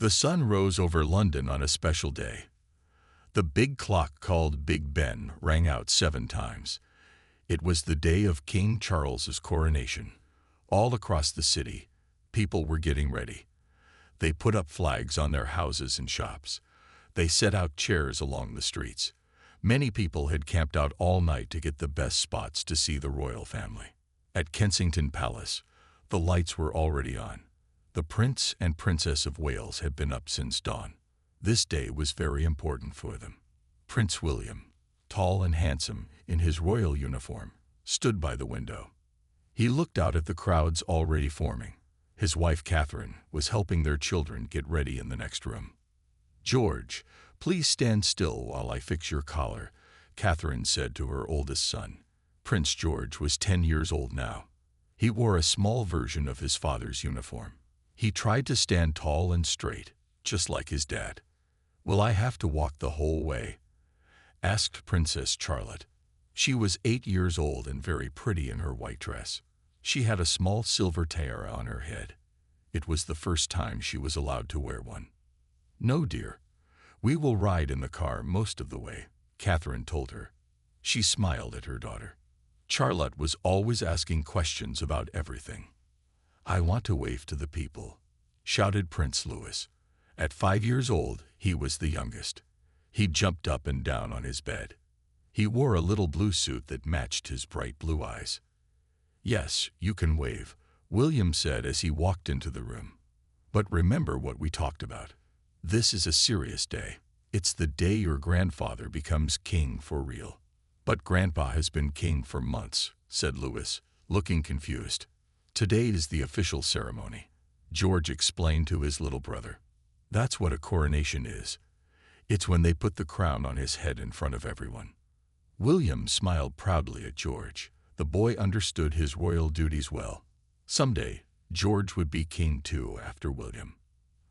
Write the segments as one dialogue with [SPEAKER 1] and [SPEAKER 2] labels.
[SPEAKER 1] The sun rose over London on a special day. The big clock called Big Ben rang out 7 times. It was the day of King Charles's coronation. All across the city, people were getting ready. They put up flags on their houses and shops. They set out chairs along the streets. Many people had camped out all night to get the best spots to see the royal family. At Kensington Palace, the lights were already on. The Prince and Princess of Wales had been up since dawn. This day was very important for them. Prince William, tall and handsome in his royal uniform, stood by the window. He looked out at the crowds already forming. His wife Catherine was helping their children get ready in the next room. "George, please stand still while I fix your collar," Catherine said to her oldest son. Prince George was 10 years old now. He wore a small version of his father's uniform. He tried to stand tall and straight, just like his dad. "Will I have to walk the whole way?" asked Princess Charlotte. She was 8 years old and very pretty in her white dress. She had a small silver tiara on her head. It was the first time she was allowed to wear one. "No, dear. We will ride in the car most of the way," Catherine told her. She smiled at her daughter. Charlotte was always asking questions about everything. "I want to wave to the people," shouted Prince Louis. At 5 years old, he was the youngest. He jumped up and down on his bed. He wore a little blue suit that matched his bright blue eyes. "Yes, you can wave," William said as he walked into the room. "But remember what we talked about. This is a serious day. It's the day your grandfather becomes king for real." "But Grandpa has been king for months," said Louis, looking confused. "Today is the official ceremony," George explained to his little brother. "That's what a coronation is. It's when they put the crown on his head in front of everyone." William smiled proudly at George. The boy understood his royal duties well. Someday, George would be king too after William.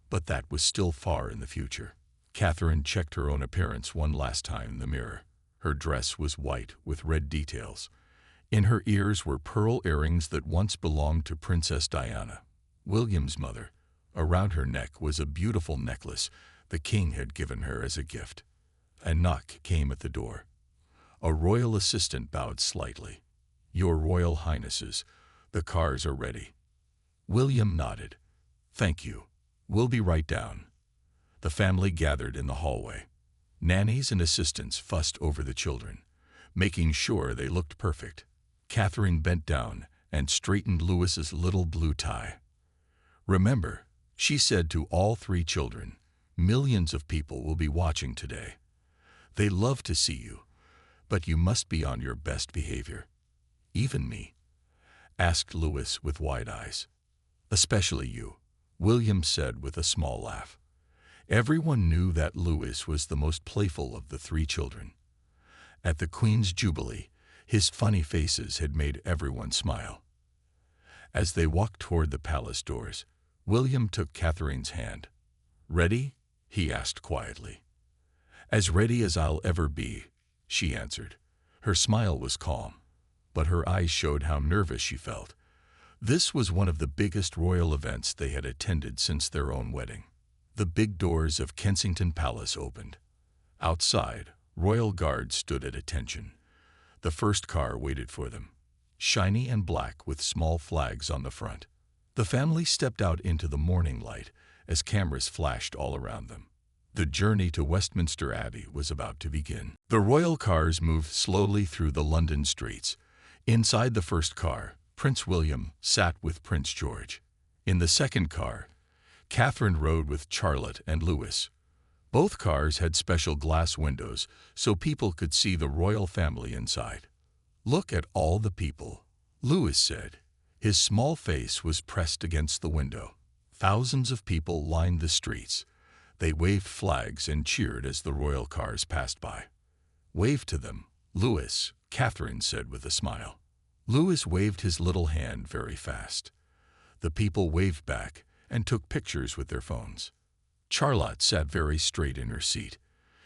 [SPEAKER 1] But that was still far in the future. Catherine checked her own appearance one last time in the mirror. Her dress was white with red details. In her ears were pearl earrings that once belonged to Princess Diana, William's mother. Around her neck was a beautiful necklace the king had given her as a gift. A knock came at the door. A royal assistant bowed slightly. "Your Royal Highnesses, the cars are ready." William nodded. "Thank you. We'll be right down." The family gathered in the hallway. Nannies and assistants fussed over the children, making sure they looked perfect. Catherine bent down and straightened Louis's little blue tie. "Remember," she said to all 3 children, "millions of people will be watching today. They love to see you, but you must be on your best behavior." "Even me?" asked Louis with wide eyes. "Especially you," William said with a small laugh. Everyone knew that Louis was the most playful of the 3 children. At the Queen's Jubilee, his funny faces had made everyone smile. As they walked toward the palace doors, William took Catherine's hand. "Ready?" he asked quietly. "As ready as I'll ever be," she answered. Her smile was calm, but her eyes showed how nervous she felt. This was one of the biggest royal events they had attended since their own wedding. The big doors of Kensington Palace opened. Outside, royal guards stood at attention. The first car waited for them, shiny and black with small flags on the front. The family stepped out into the morning light as cameras flashed all around them. The journey to Westminster Abbey was about to begin. The royal cars moved slowly through the London streets. Inside the first car, Prince William sat with Prince George. In the second car, Catherine rode with Charlotte and Louis. Both cars had special glass windows so people could see the royal family inside. "Look at all the people," Louis said. His small face was pressed against the window. Thousands of people lined the streets. They waved flags and cheered as the royal cars passed by. "Wave to them, Louis," Catherine said with a smile. Louis waved his little hand very fast. The people waved back and took pictures with their phones. Charlotte sat very straight in her seat.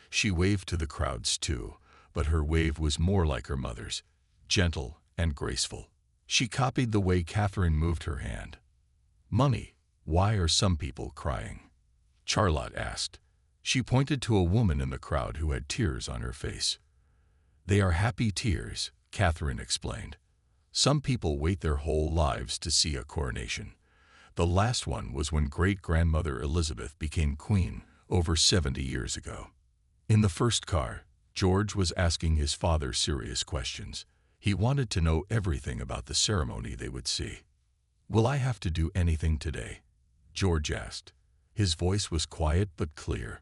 [SPEAKER 1] She waved to the crowds too, but her wave was more like her mother's, gentle and graceful. She copied the way Catherine moved her hand. "Mummy, why are some people crying?" Charlotte asked. She pointed to a woman in the crowd who had tears on her face. They are happy tears, Catherine explained. Some people wait their whole lives to see a coronation. The last one was when great-grandmother Elizabeth became queen over 70 years ago. In the first car, George was asking his father serious questions. He wanted to know everything about the ceremony they would see. "Will I have to do anything today?" George asked. His voice was quiet but clear.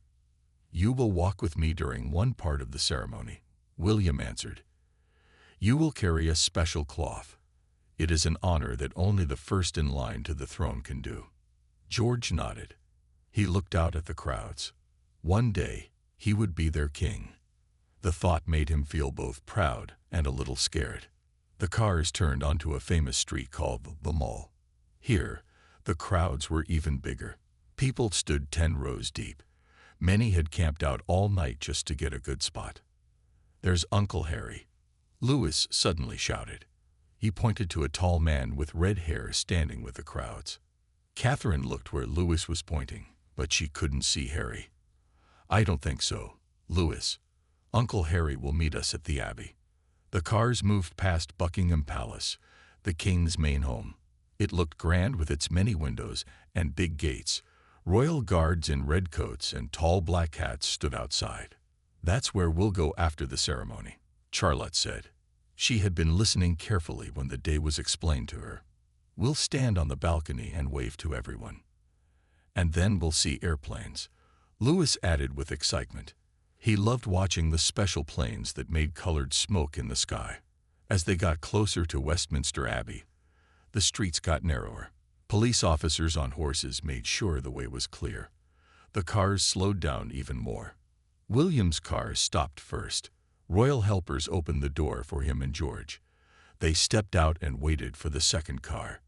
[SPEAKER 1] "You will walk with me during one part of the ceremony," William answered. "You will carry a special cloth. It is an honor that only the first in line to the throne can do." George nodded. He looked out at the crowds. One day, he would be their king. The thought made him feel both proud and a little scared. The cars turned onto a famous street called the Mall. Here, the crowds were even bigger. People stood 10 rows deep. Many had camped out all night just to get a good spot. "There's Uncle Harry," Louis suddenly shouted. He pointed to a tall man with red hair standing with the crowds. Catherine looked where Louis was pointing, but she couldn't see Harry. "I don't think so, Louis. Uncle Harry will meet us at the Abbey." The cars moved past Buckingham Palace, the king's main home. It looked grand with its many windows and big gates. Royal guards in red coats and tall black hats stood outside. "That's where we'll go after the ceremony," Charlotte said. She had been listening carefully when the day was explained to her. "We'll stand on the balcony and wave to everyone. And then we'll see airplanes," Louis added with excitement. He loved watching the special planes that made colored smoke in the sky. As they got closer to Westminster Abbey, the streets got narrower. Police officers on horses made sure the way was clear. The cars slowed down even more. William's car stopped first. Royal helpers opened the door for him and George. They stepped out and waited for the second car.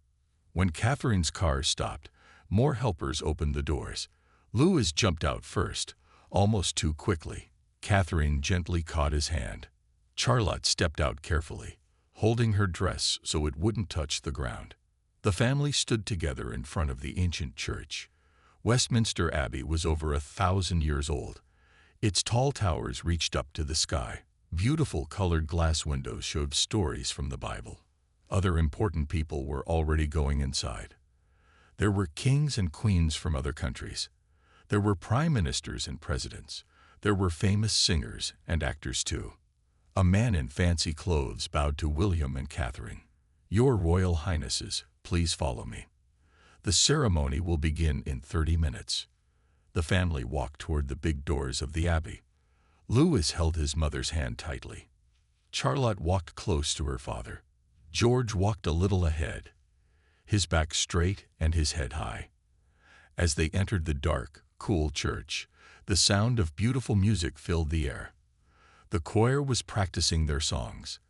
[SPEAKER 1] When Catherine's car stopped, more helpers opened the doors. Louis jumped out first, almost too quickly. Catherine gently caught his hand. Charlotte stepped out carefully, holding her dress so it wouldn't touch the ground. The family stood together in front of the ancient church. Westminster Abbey was over 1,000 years old. Its tall towers reached up to the sky. Beautiful colored glass windows showed stories from the Bible. Other important people were already going inside. There were kings and queens from other countries. There were prime ministers and presidents. There were famous singers and actors too. A man in fancy clothes bowed to William and Catherine. "Your Royal Highnesses, please follow me. The ceremony will begin in 30 minutes. The family walked toward the big doors of the Abbey. Louis held his mother's hand tightly. Charlotte walked close to her father. George walked a little ahead, his back straight and his head high. As they entered the dark, cool church, the sound of beautiful music filled the air. The choir was practicing their songs.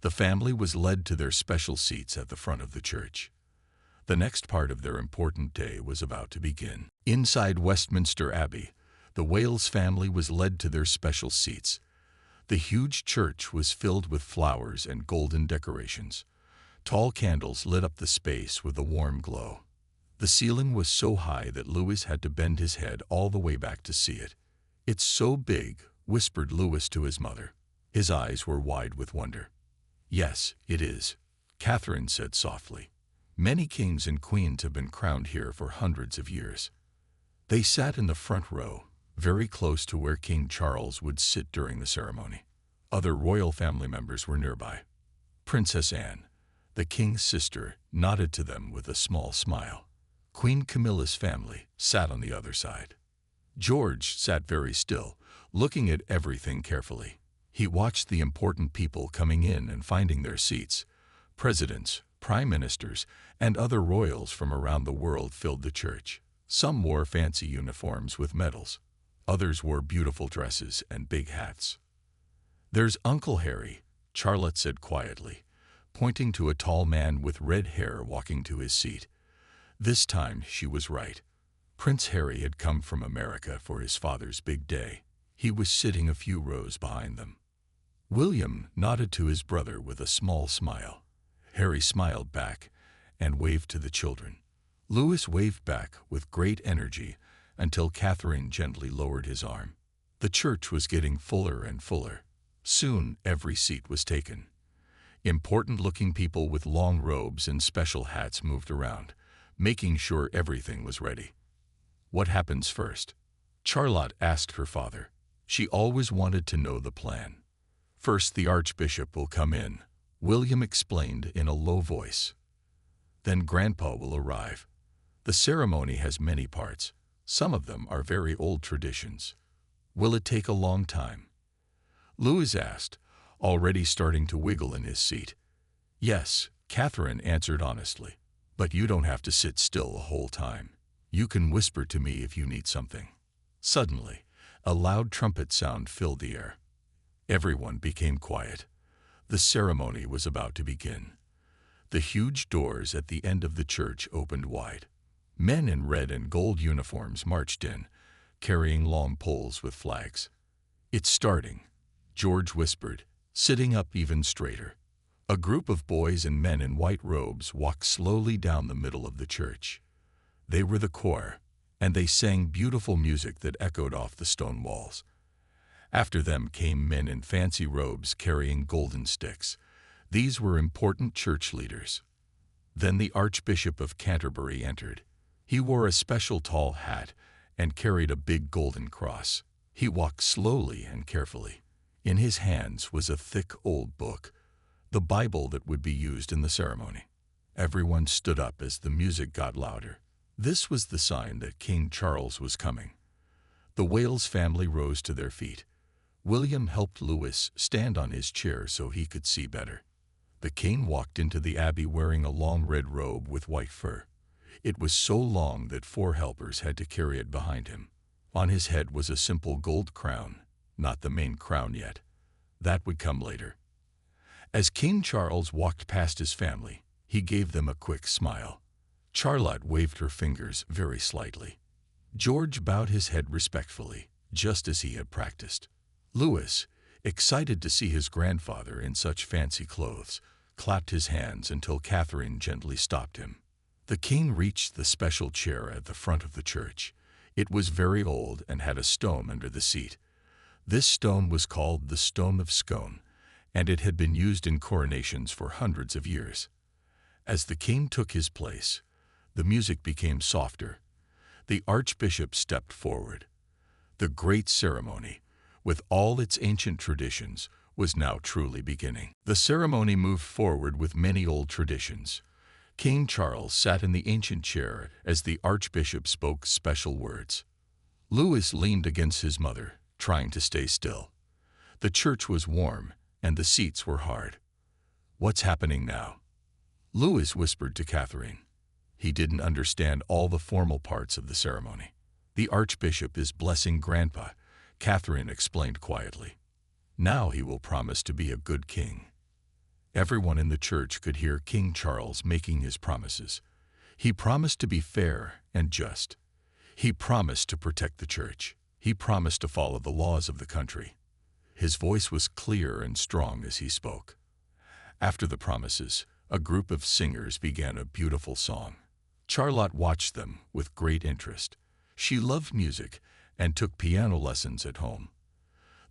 [SPEAKER 1] The family was led to their special seats at the front of the church. The next part of their important day was about to begin. Inside Westminster Abbey, the Wales family was led to their special seats. The huge church was filled with flowers and golden decorations. Tall candles lit up the space with a warm glow. The ceiling was so high that Louis had to bend his head all the way back to see it. "It's so big," whispered Louis to his mother. His eyes were wide with wonder. "Yes, it is," Catherine said softly. "Many kings and queens have been crowned here for hundreds of years." They sat in the front row, very close to where King Charles would sit during the ceremony. Other royal family members were nearby. Princess Anne, the king's sister, nodded to them with a small smile. Queen Camilla's family sat on the other side. George sat very still, looking at everything carefully. He watched the important people coming in and finding their seats. Presidents, prime ministers, and other royals from around the world filled the church. Some wore fancy uniforms with medals. Others wore beautiful dresses and big hats. "There's Uncle Harry," Charlotte said quietly, pointing to a tall man with red hair walking to his seat. This time she was right. Prince Harry had come from America for his father's big day. He was sitting a few rows behind them. William nodded to his brother with a small smile. Harry smiled back and waved to the children. Louis waved back with great energy until Catherine gently lowered his arm. The church was getting fuller and fuller. Soon every seat was taken. Important-looking people with long robes and special hats moved around, making sure everything was ready. What happens first? Charlotte asked her father. She always wanted to know the plan. First, the Archbishop will come in, William explained in a low voice. Then Grandpa will arrive. The ceremony has many parts. Some of them are very old traditions. Will it take a long time? Louis asked, already starting to wiggle in his seat. Yes, Catherine answered honestly. But you don't have to sit still the whole time. You can whisper to me if you need something. Suddenly, a loud trumpet sound filled the air. Everyone became quiet. The ceremony was about to begin. The huge doors at the end of the church opened wide. Men in red and gold uniforms marched in, carrying long poles with flags. It's starting, George whispered, sitting up even straighter. A group of boys and men in white robes walked slowly down the middle of the church. They were the choir, and they sang beautiful music that echoed off the stone walls. After them came men in fancy robes carrying golden sticks. These were important church leaders. Then the Archbishop of Canterbury entered. He wore a special tall hat and carried a big golden cross. He walked slowly and carefully. In his hands was a thick old book, the Bible that would be used in the ceremony. Everyone stood up as the music got louder. This was the sign that King Charles was coming. The Wales family rose to their feet. William helped Louis stand on his chair so he could see better. The king walked into the abbey wearing a long red robe with white fur. It was so long that 4 helpers had to carry it behind him. On his head was a simple gold crown, not the main crown yet. That would come later. As King Charles walked past his family, he gave them a quick smile. Charlotte waved her fingers very slightly. George bowed his head respectfully, just as he had practiced. Louis, excited to see his grandfather in such fancy clothes, clapped his hands until Catherine gently stopped him. The king reached the special chair at the front of the church. It was very old and had a stone under the seat. This stone was called the Stone of Scone, and it had been used in coronations for hundreds of years. As the king took his place, the music became softer. The Archbishop stepped forward. The great ceremony, with all its ancient traditions, was now truly beginning. The ceremony moved forward with many old traditions. King Charles sat in the ancient chair as the Archbishop spoke special words. Louis leaned against his mother, trying to stay still. The church was warm, and the seats were hard. What's happening now? Louis whispered to Catherine. He didn't understand all the formal parts of the ceremony. The Archbishop is blessing Grandpa, Catherine explained quietly. Now he will promise to be a good king. Everyone in the church could hear King Charles making his promises. He promised to be fair and just. He promised to protect the church. He promised to follow the laws of the country. His voice was clear and strong as he spoke. After the promises, a group of singers began a beautiful song. Charlotte watched them with great interest. She loved music and took piano lessons at home.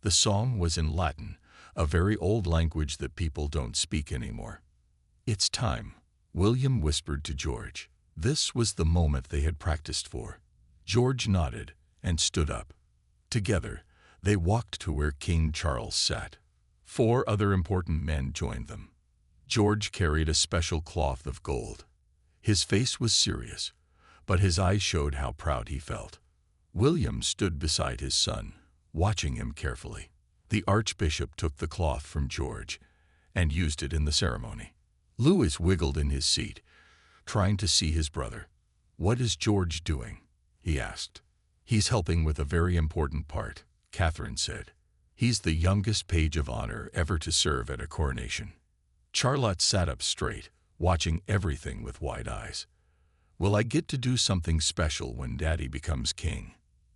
[SPEAKER 1] The song was in Latin, a very old language that people don't speak anymore. It's time, William whispered to George. This was the moment they had practiced for. George nodded and stood up. Together, they walked to where King Charles sat. 4 other important men joined them. George carried a special cloth of gold. His face was serious, but his eyes showed how proud he felt. William stood beside his son, watching him carefully. The Archbishop took the cloth from George and used it in the ceremony. Louis wiggled in his seat, trying to see his brother. "What is George doing?" he asked. "He's helping with a very important part," Catherine said. "He's the youngest page of honor ever to serve at a coronation." Charlotte sat up straight, watching everything with wide eyes. "Will I get to do something special when Daddy becomes king?"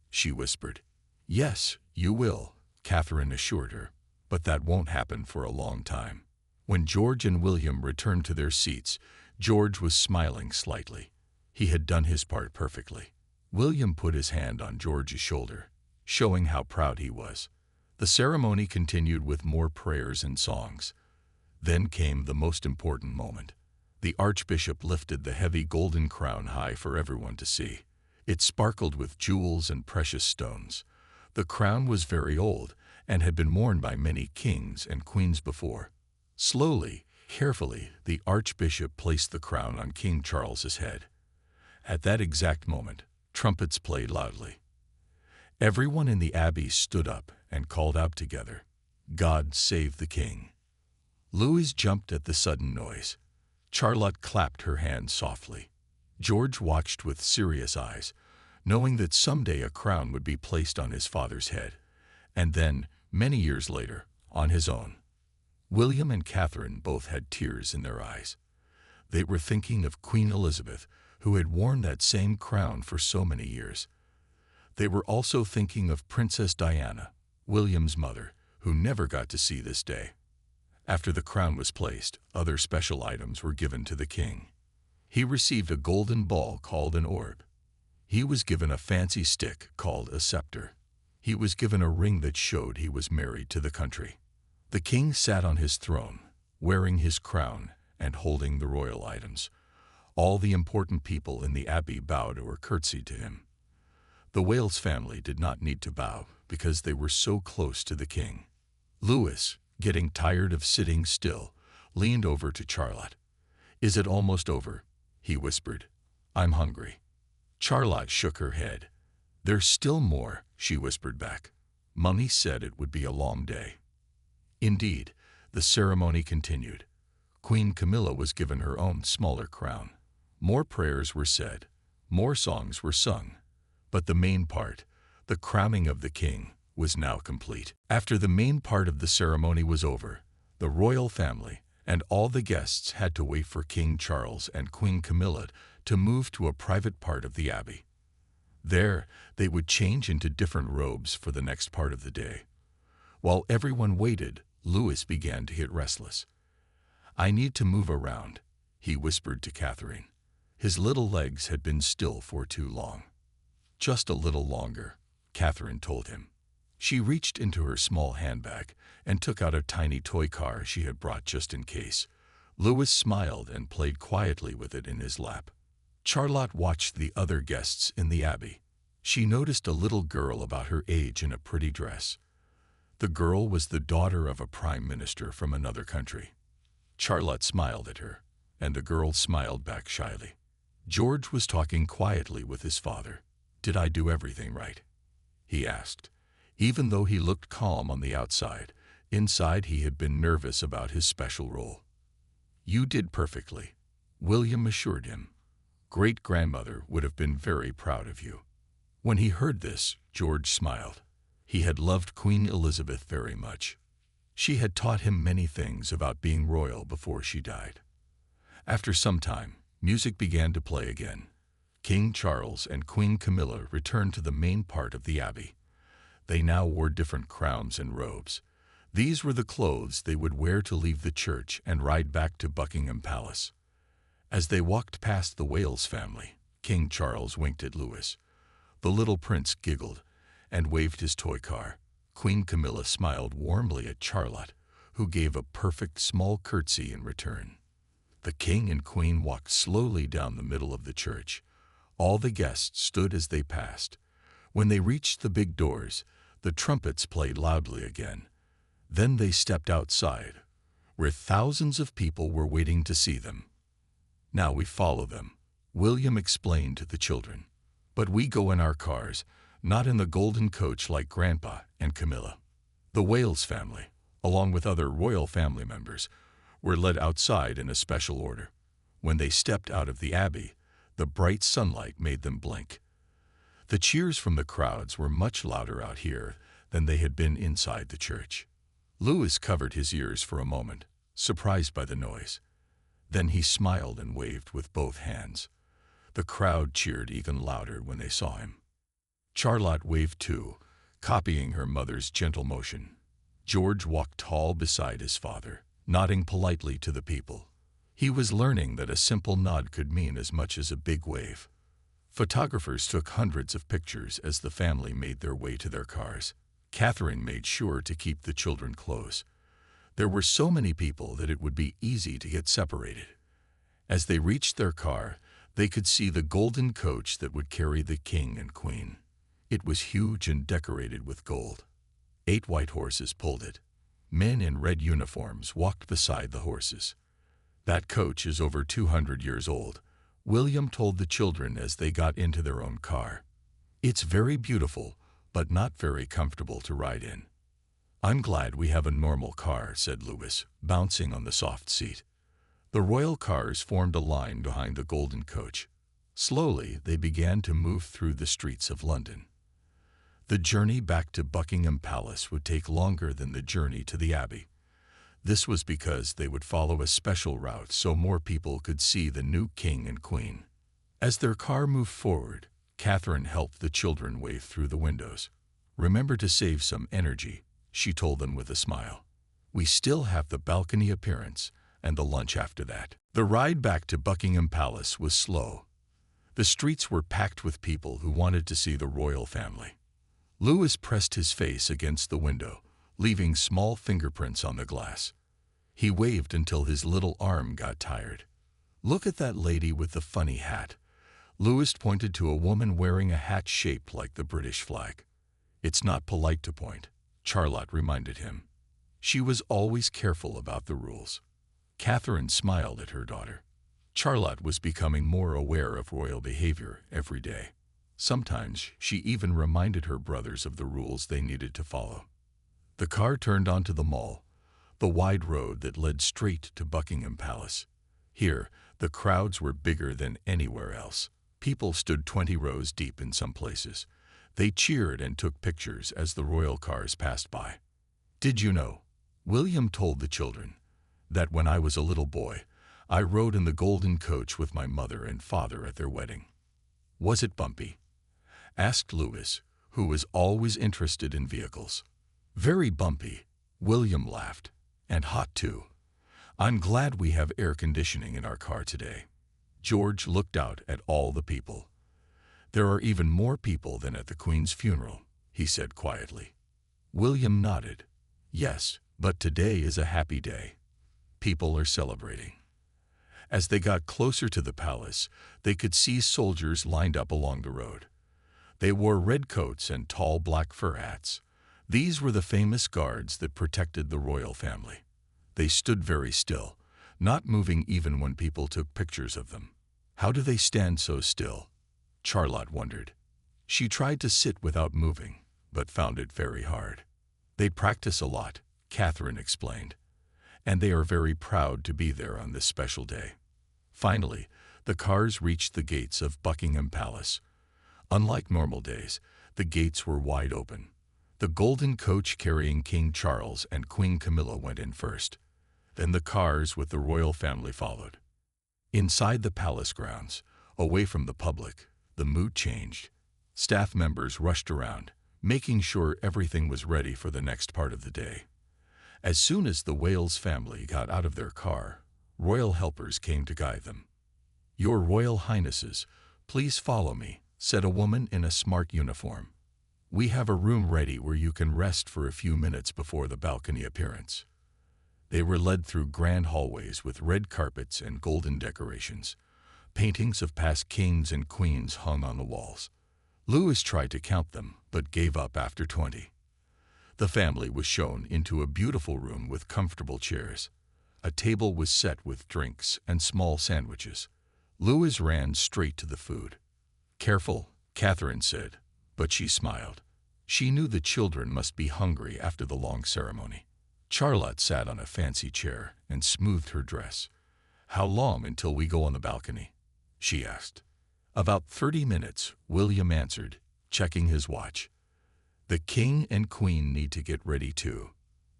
[SPEAKER 1] she whispered. "Yes, you will," Catherine assured her, "but that won't happen for a long time." When George and William returned to their seats, George was smiling slightly. He had done his part perfectly. William put his hand on George's shoulder, showing how proud he was. The ceremony continued with more prayers and songs. Then came the most important moment. The Archbishop lifted the heavy golden crown high for everyone to see. It sparkled with jewels and precious stones. The crown was very old and had been worn by many kings and queens before. Slowly, carefully, the Archbishop placed the crown on King Charles's head. At that exact moment, trumpets played loudly. Everyone in the abbey stood up and called out together, "God save the king." Louis jumped at the sudden noise. Charlotte clapped her hands softly. George watched with serious eyes, knowing that someday a crown would be placed on his father's head, and then, many years later, on his own. William and Catherine both had tears in their eyes. They were thinking of Queen Elizabeth, who had worn that same crown for so many years. They were also thinking of Princess Diana, William's mother, who never got to see this day. After the crown was placed, other special items were given to the king. He received a golden ball called an orb. He was given a fancy stick called a scepter. He was given a ring that showed he was married to the country. The king sat on his throne, wearing his crown and holding the royal items. All the important people in the abbey bowed or curtsied to him. The Wales family did not need to bow because they were so close to the king. Louis, getting tired of sitting still, leaned over to Charlotte. "Is it almost over?" he whispered. "I'm hungry." Charlotte shook her head. "There's still more," she whispered back. Mummy said it would be a long day. Indeed, the ceremony continued. Queen Camilla was given her own smaller crown. More prayers were said, more songs were sung, but the main part, the crowning of the king, was now complete. After the main part of the ceremony was over, the royal family and all the guests had to wait for King Charles and Queen Camilla to move to a private part of the abbey. There, they would change into different robes for the next part of the day. While everyone waited, Louis began to get restless. "I need to move around," he whispered to Catherine. His little legs had been still for too long. "Just a little longer," Catherine told him. She reached into her small handbag and took out a tiny toy car she had brought just in case. Louis smiled and played quietly with it in his lap. Charlotte watched the other guests in the abbey. She noticed a little girl about her age in a pretty dress. The girl was the daughter of a prime minister from another country. Charlotte smiled at her, and the girl smiled back shyly. George was talking quietly with his father. "Did I do everything right?" he asked. Even though he looked calm on the outside, inside he had been nervous about his special role. "You did perfectly," William assured him. "Great-grandmother would have been very proud of you." When he heard this, George smiled. He had loved Queen Elizabeth very much. She had taught him many things about being royal before she died. After some time, music began to play again. King Charles and Queen Camilla returned to the main part of the abbey. They now wore different crowns and robes. These were the clothes they would wear to leave the church and ride back to Buckingham Palace. As they walked past the Wales family, King Charles winked at Louis. The little prince giggled and waved his toy car. Queen Camilla smiled warmly at Charlotte, who gave a perfect small curtsy in return. The king and queen walked slowly down the middle of the church. All the guests stood as they passed. When they reached the big doors, the trumpets played loudly again. Then they stepped outside, where thousands of people were waiting to see them. "Now we follow them," William explained to the children. "But we go in our cars, not in the golden coach like Grandpa and Camilla." The Wales family, along with other royal family members, were led outside in a special order. When they stepped out of the abbey, the bright sunlight made them blink. The cheers from the crowds were much louder out here than they had been inside the church. Louis covered his ears for a moment, surprised by the noise. Then he smiled and waved with both hands. The crowd cheered even louder when they saw him. Charlotte waved too, copying her mother's gentle motion. George walked tall beside his father, nodding politely to the people. He was learning that a simple nod could mean as much as a big wave. Photographers took hundreds of pictures as the family made their way to their cars. Catherine made sure to keep the children close. There were so many people that it would be easy to get separated. As they reached their car, they could see the golden coach that would carry the king and queen. It was huge and decorated with gold. 8 white horses pulled it. Men in red uniforms walked beside the horses. "That coach is over 200 years old," William told the children as they got into their own car. "It's very beautiful, but not very comfortable to ride in." "I'm glad we have a normal car," said Louis, bouncing on the soft seat. The royal cars formed a line behind the golden coach. Slowly, they began to move through the streets of London. The journey back to Buckingham Palace would take longer than the journey to the Abbey. This was because they would follow a special route so more people could see the new king and queen. As their car moved forward, Catherine helped the children wave through the windows. "Remember to save some energy," she told them with a smile. "We still have the balcony appearance and the lunch after that." The ride back to Buckingham Palace was slow. The streets were packed with people who wanted to see the royal family. Louis pressed his face against the window, leaving small fingerprints on the glass. He waved until his little arm got tired. "Look at that lady with the funny hat." Louis pointed to a woman wearing a hat shaped like the British flag. "It's not polite to point," Charlotte reminded him. She was always careful about the rules. Catherine smiled at her daughter. Charlotte was becoming more aware of royal behavior every day. Sometimes she even reminded her brothers of the rules they needed to follow. The car turned onto the Mall, the wide road that led straight to Buckingham Palace. Here, the crowds were bigger than anywhere else. People stood 20 rows deep in some places. They cheered and took pictures as the royal cars passed by. "Did you know," William told the children, "that when I was a little boy, I rode in the golden coach with my mother and father at their wedding?" "Was it bumpy?" asked Louis, who was always interested in vehicles. "Very bumpy," William laughed, "and hot too. I'm glad we have air conditioning in our car today." George looked out at all the people. "There are even more people than at the Queen's funeral," he said quietly. William nodded. "Yes, but today is a happy day. People are celebrating." As they got closer to the palace, they could see soldiers lined up along the road. They wore red coats and tall black fur hats. These were the famous guards that protected the royal family. They stood very still, not moving even when people took pictures of them. "How do they stand so still?" Charlotte wondered. She tried to sit without moving, but found it very hard. "They practice a lot," Catherine explained, "and they are very proud to be there on this special day." Finally, the cars reached the gates of Buckingham Palace. Unlike normal days, the gates were wide open. The golden coach carrying King Charles and Queen Camilla went in first. Then the cars with the royal family followed. Inside the palace grounds, away from the public, the mood changed. Staff members rushed around, making sure everything was ready for the next part of the day. As soon as the Wales family got out of their car, royal helpers came to guide them. "Your Royal Highnesses, please follow me," said a woman in a smart uniform. "We have a room ready where you can rest for a few minutes before the balcony appearance." They were led through grand hallways with red carpets and golden decorations. Paintings of past kings and queens hung on the walls. Louis tried to count them, but gave up after 20. The family was shown into a beautiful room with comfortable chairs. A table was set with drinks and small sandwiches. Louis ran straight to the food. "Careful," Catherine said, but she smiled. She knew the children must be hungry after the long ceremony. Charlotte sat on a fancy chair and smoothed her dress. "How long until we go on the balcony?" she asked. "About 30 minutes," William answered, checking his watch. "The king and queen need to get ready too."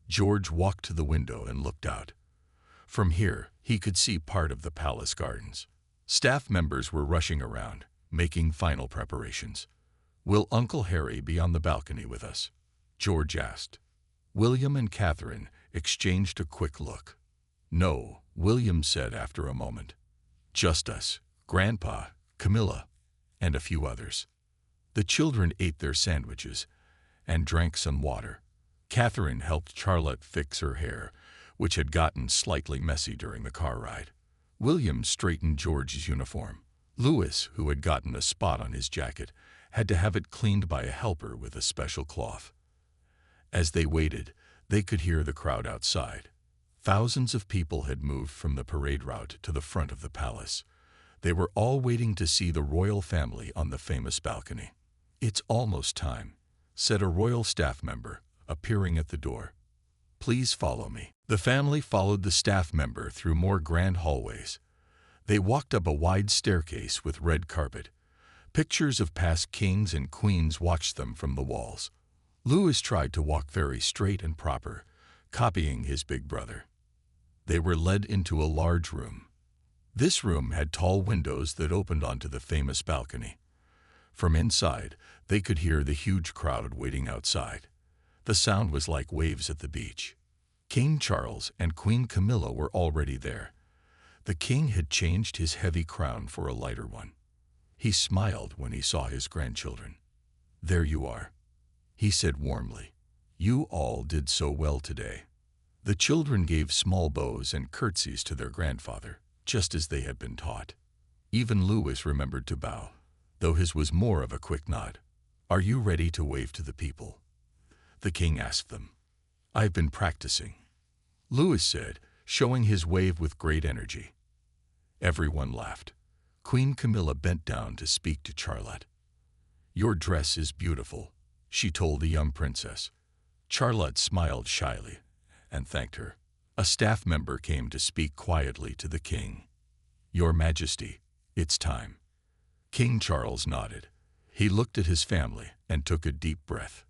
[SPEAKER 1] George walked to the window and looked out. From here, he could see part of the palace gardens. Staff members were rushing around, making final preparations. "Will Uncle Harry be on the balcony with us?" George asked. William and Catherine exchanged a quick look. "No," William said after a moment. "Just us, Grandpa, Camilla, and a few others. The children ate their sandwiches and drank some water. Catherine helped Charlotte fix her hair, which had gotten slightly messy during the car ride. William straightened George's uniform. Louis, who had gotten a spot on his jacket, had to have it cleaned by a helper with a special cloth. As they waited, they could hear the crowd outside. Thousands of people had moved from the parade route to the front of the palace. They were all waiting to see the royal family on the famous balcony. "It's almost time," said a royal staff member, appearing at the door. "Please follow me." The family followed the staff member through more grand hallways. They walked up a wide staircase with red carpet. Pictures of past kings and queens watched them from the walls. Louis tried to walk very straight and proper, copying his big brother. They were led into a large room. This room had tall windows that opened onto the famous balcony. From inside, they could hear the huge crowd waiting outside. The sound was like waves at the beach. King Charles and Queen Camilla were already there. The king had changed his heavy crown for a lighter one. He smiled when he saw his grandchildren. "There you are," he said warmly. "You all did so well today." The children gave small bows and curtsies to their grandfather, just as they had been taught. Even Louis remembered to bow, though his was more of a quick nod. "Are you ready to wave to the people?" the king asked them. "I've been practicing," Louis said, showing his wave with great energy. Everyone laughed. Queen Camilla bent down to speak to Charlotte. "Your dress is beautiful," she told the young princess. Charlotte smiled shyly and thanked her. A staff member came to speak quietly to the king. "Your Majesty, it's time." King Charles nodded. He looked at his family and took a deep breath.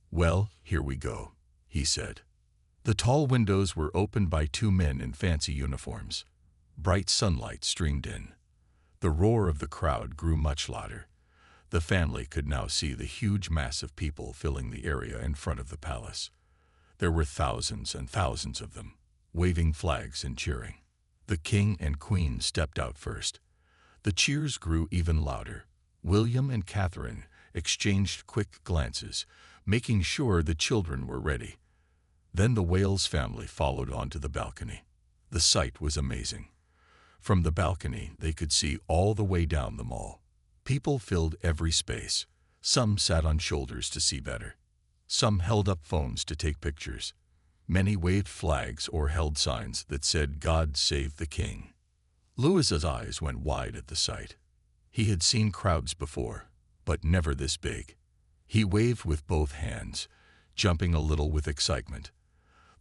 [SPEAKER 1] "Well, here we go," he said. The tall windows were opened by two men in fancy uniforms. Bright sunlight streamed in. The roar of the crowd grew much louder. The family could now see the huge mass of people filling the area in front of the palace. There were thousands and thousands of them, waving flags and cheering. The king and queen stepped out first. The cheers grew even louder. William and Catherine exchanged quick glances, making sure the children were ready. Then the Wales family followed onto the balcony. The sight was amazing. From the balcony, they could see all the way down the mall. People filled every space. Some sat on shoulders to see better. Some held up phones to take pictures. Many waved flags or held signs that said, "God save the king." Louis's eyes went wide at the sight. He had seen crowds before, but never this big. He waved with both hands, jumping a little with excitement.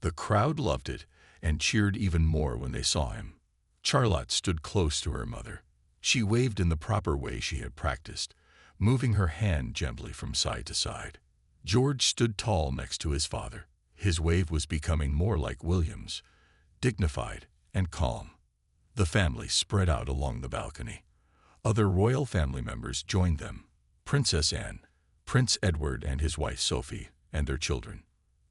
[SPEAKER 1] The crowd loved it and cheered even more when they saw him. Charlotte stood close to her mother. She waved in the proper way she had practiced, moving her hand gently from side to side. George stood tall next to his father. His wave was becoming more like William's, dignified and calm. The family spread out along the balcony. Other royal family members joined them: Princess Anne, Prince Edward and his wife Sophie, and their children.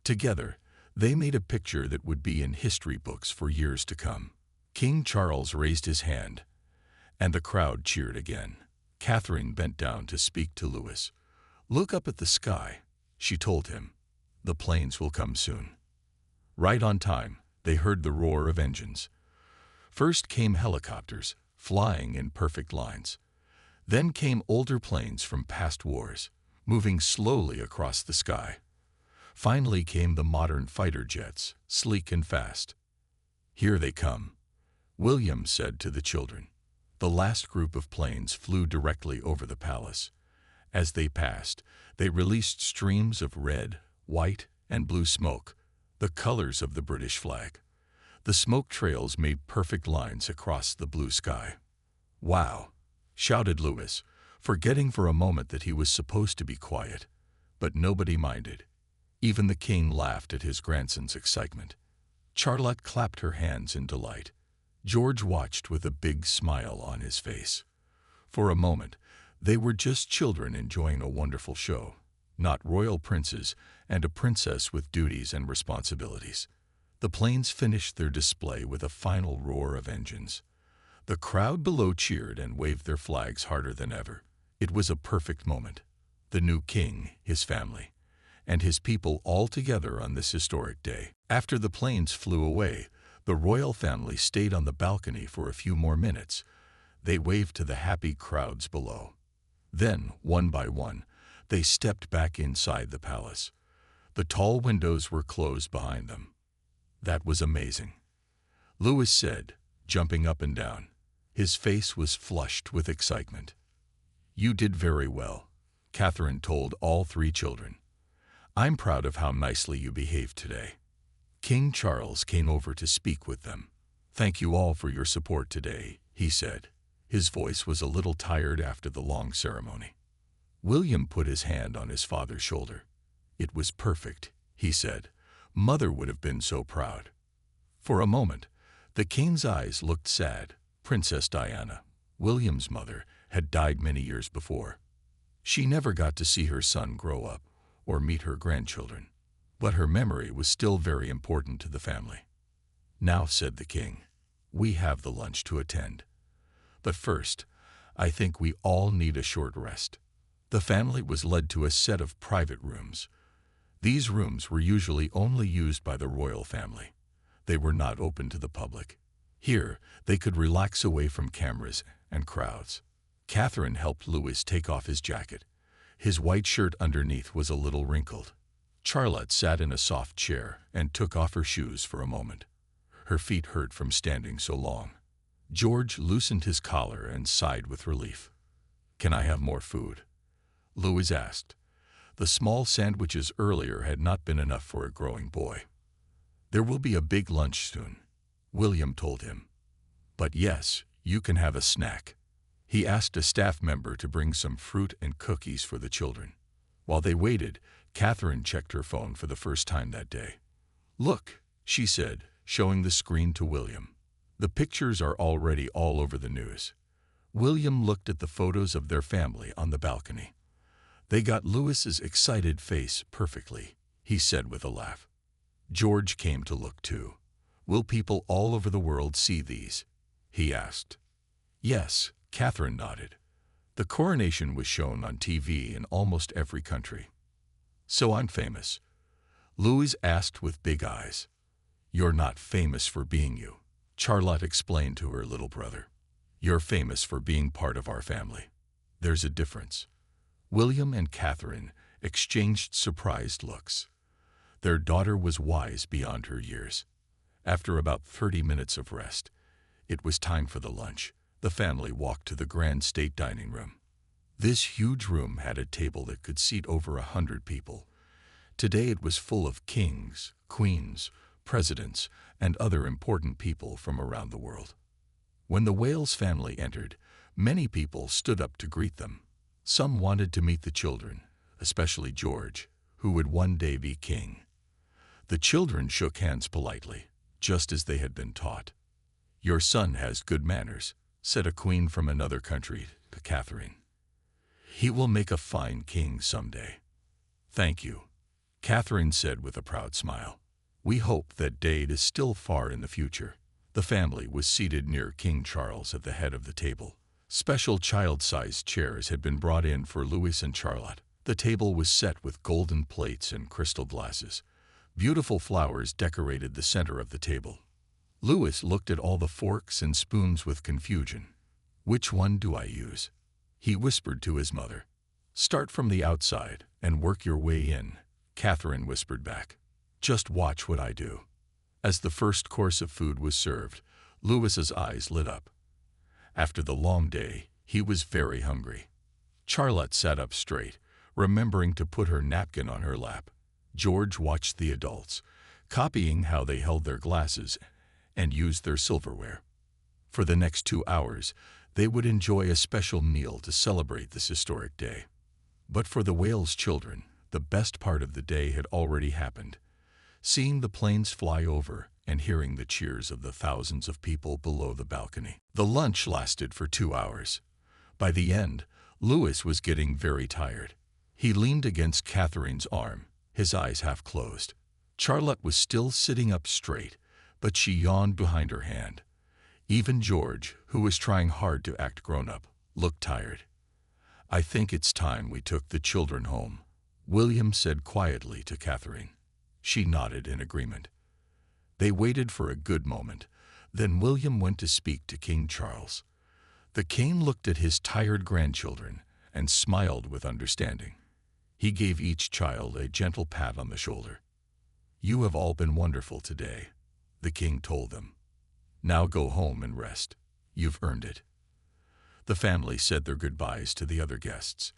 [SPEAKER 1] Together, they made a picture that would be in history books for years to come. King Charles raised his hand, and the crowd cheered again. Catherine bent down to speak to Louis. "Look up at the sky," she told him. "The planes will come soon." Right on time, they heard the roar of engines. First came helicopters, flying in perfect lines. Then came older planes from past wars, moving slowly across the sky. Finally came the modern fighter jets, sleek and fast. "Here they come," William said to the children. The last group of planes flew directly over the palace. As they passed, they released streams of red, white, and blue smoke, the colors of the British flag. The smoke trails made perfect lines across the blue sky. "Wow!" shouted Louis, forgetting for a moment that he was supposed to be quiet. But nobody minded. Even the king laughed at his grandson's excitement. Charlotte clapped her hands in delight. George watched with a big smile on his face. For a moment, they were just children enjoying a wonderful show, not royal princes and a princess with duties and responsibilities. The planes finished their display with a final roar of engines. The crowd below cheered and waved their flags harder than ever. It was a perfect moment. The new king, his family, and his people all together on this historic day. After the planes flew away, the royal family stayed on the balcony for a few more minutes. They waved to the happy crowds below. Then, one by one, they stepped back inside the palace. The tall windows were closed behind them. That was amazing, Louis said, jumping up and down. His face was flushed with excitement. You did very well, Catherine told all three children. I'm proud of how nicely you behaved today. King Charles came over to speak with them. Thank you all for your support today, he said. His voice was a little tired after the long ceremony. William put his hand on his father's shoulder. It was perfect, he said. Mother would have been so proud. For a moment, the king's eyes looked sad. Princess Diana, William's mother, had died many years before. She never got to see her son grow up or meet her grandchildren, but her memory was still very important to the family. Now, said the king, we have the lunch to attend. But first, I think we all need a short rest. The family was led to a set of private rooms. These rooms were usually only used by the royal family. They were not open to the public. Here, they could relax away from cameras and crowds. Catherine helped Louis take off his jacket. His white shirt underneath was a little wrinkled. Charlotte sat in a soft chair and took off her shoes for a moment. Her feet hurt from standing so long. George loosened his collar and sighed with relief. Can I have more food? Louis asked. The small sandwiches earlier had not been enough for a growing boy. There will be a big lunch soon, William told him. But yes, you can have a snack. He asked a staff member to bring some fruit and cookies for the children. While they waited, Catherine checked her phone for the first time that day. Look, she said, showing the screen to William. The pictures are already all over the news. William looked at the photos of their family on the balcony. They got Louis's excited face perfectly, he said with a laugh. George came to look too. Will people all over the world see these? He asked. Yes, Catherine nodded. The coronation was shown on TV in almost every country. So I'm famous? Louis asked with big eyes. You're not famous for being you, Charlotte explained to her little brother. You're famous for being part of our family. There's a difference. William and Catherine exchanged surprised looks. Their daughter was wise beyond her years. After about 30 minutes of rest, it was time for the lunch. The family walked to the grand state dining room. This huge room had a table that could seat over 100 people. Today it was full of kings, queens, presidents, and other important people from around the world. When the Wales family entered, many people stood up to greet them. Some wanted to meet the children, especially George, who would one day be king. The children shook hands politely, just as they had been taught. Your son has good manners, said a queen from another country to Catherine. He will make a fine king someday. Thank you, Catherine said with a proud smile. We hope that day is still far in the future. The family was seated near King Charles at the head of the table. Special child-sized chairs had been brought in for Louis and Charlotte. The table was set with golden plates and crystal glasses. Beautiful flowers decorated the center of the table. Louis looked at all the forks and spoons with confusion. Which one do I use? He whispered to his mother. Start from the outside and work your way in, Catherine whispered back. Just watch what I do. As the first course of food was served, Louis's eyes lit up. After the long day, he was very hungry. Charlotte sat up straight, remembering to put her napkin on her lap. George watched the adults, copying how they held their glasses and used their silverware. For the next 2 hours, they would enjoy a special meal to celebrate this historic day. But for the Wales children, the best part of the day had already happened. Seeing the planes fly over and hearing the cheers of the thousands of people below the balcony. The lunch lasted for 2 hours. By the end, Louis was getting very tired. He leaned against Catherine's arm, his eyes half closed. Charlotte was still sitting up straight, but she yawned behind her hand. Even George, who was trying hard to act grown-up, looked tired. "I think it's time we took the children home," William said quietly to Catherine. She nodded in agreement. They waited for a good moment. Then William went to speak to King Charles. The king looked at his tired grandchildren and smiled with understanding. He gave each child a gentle pat on the shoulder. "You have all been wonderful today," the king told them. "Now go home and rest. You've earned it." The family said their goodbyes to the other guests.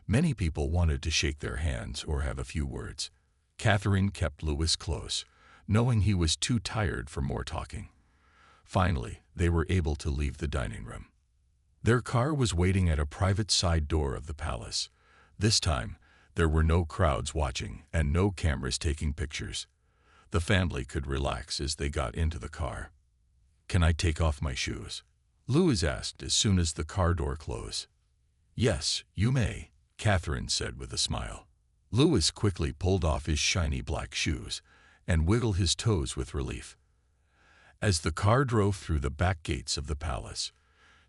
[SPEAKER 1] Many people wanted to shake their hands or have a few words. Catherine kept Louis close, knowing he was too tired for more talking. Finally, they were able to leave the dining room. Their car was waiting at a private side door of the palace. This time, there were no crowds watching and no cameras taking pictures. The family could relax as they got into the car. "Can I take off my shoes?" Louis asked as soon as the car door closed. "Yes, you may," Catherine said with a smile. Louis quickly pulled off his shiny black shoes and wiggled his toes with relief. As the car drove through the back gates of the palace,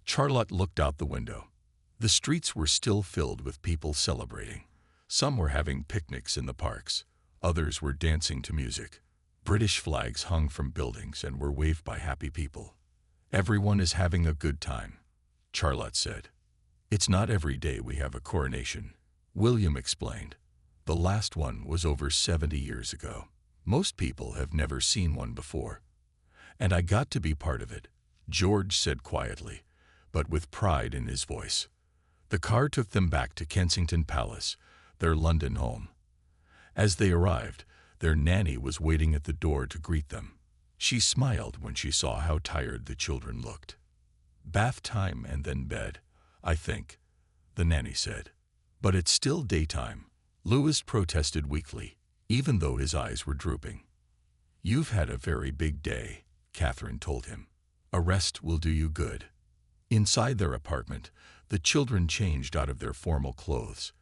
[SPEAKER 1] Charlotte looked out the window. The streets were still filled with people celebrating. Some were having picnics in the parks. Others were dancing to music. British flags hung from buildings and were waved by happy people. "Everyone is having a good time," Charlotte said. "It's not every day we have a coronation," William explained. "The last one was over 70 years ago. Most people have never seen one before. And I got to be part of it," George said quietly, but with pride in his voice. The car took them back to Kensington Palace, their London home. As they arrived, their nanny was waiting at the door to greet them. She smiled when she saw how tired the children looked. "Bath time and then bed, I think," the nanny said. "But it's still daytime," Louis protested weakly, even though his eyes were drooping. "You've had a very big day," Catherine told him. "A rest will do you good." Inside their apartment, the children changed out of their formal clothes.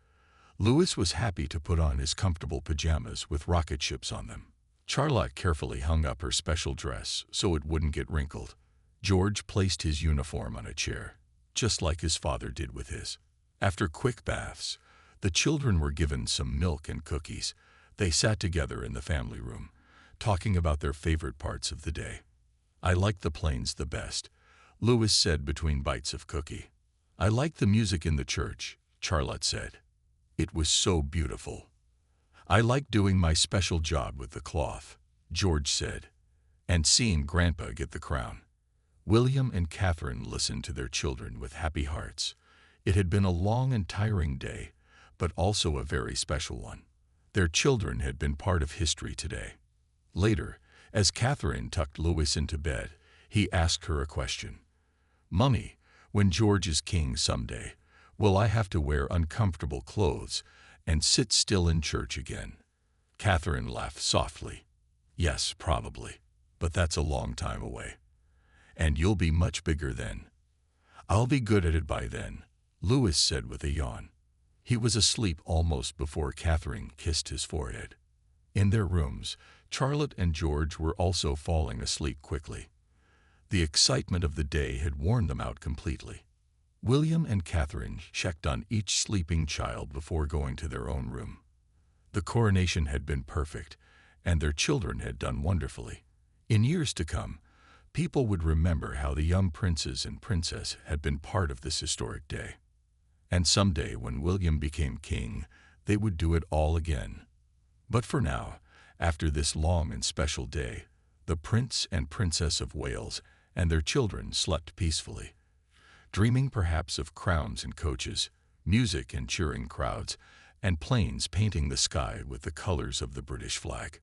[SPEAKER 1] Louis was happy to put on his comfortable pajamas with rocket ships on them. Charlotte carefully hung up her special dress so it wouldn't get wrinkled. George placed his uniform on a chair, just like his father did with his. After quick baths, the children were given some milk and cookies. They sat together in the family room, talking about their favorite parts of the day. "I like the planes the best," Louis said between bites of cookie. "I like the music in the church," Charlotte said. "It was so beautiful." "I like doing my special job with the cloth," George said, "and seeing Grandpa get the crown." William and Catherine listened to their children with happy hearts. It had been a long and tiring day, but also a very special one. Their children had been part of history today. Later, as Catherine tucked Louis into bed, he asked her a question. "Mummy, when George is king someday, will I have to wear uncomfortable clothes and sit still in church again?" Catherine laughed softly. "Yes, probably, but that's a long time away. And you'll be much bigger then." "I'll be good at it by then," Louis said with a yawn. He was asleep almost before Catherine kissed his forehead. In their rooms, Charlotte and George were also falling asleep quickly. The excitement of the day had worn them out completely. William and Catherine checked on each sleeping child before going to their own room. The coronation had been perfect, and their children had done wonderfully. In years to come, people would remember how the young princes and princess had been part of this historic day. And someday, when William became king, they would do it all again. But for now, after this long and special day, the Prince and Princess of Wales and their children slept peacefully, dreaming perhaps of crowns and coaches, music and cheering crowds, and planes painting the sky with the colors of the British flag.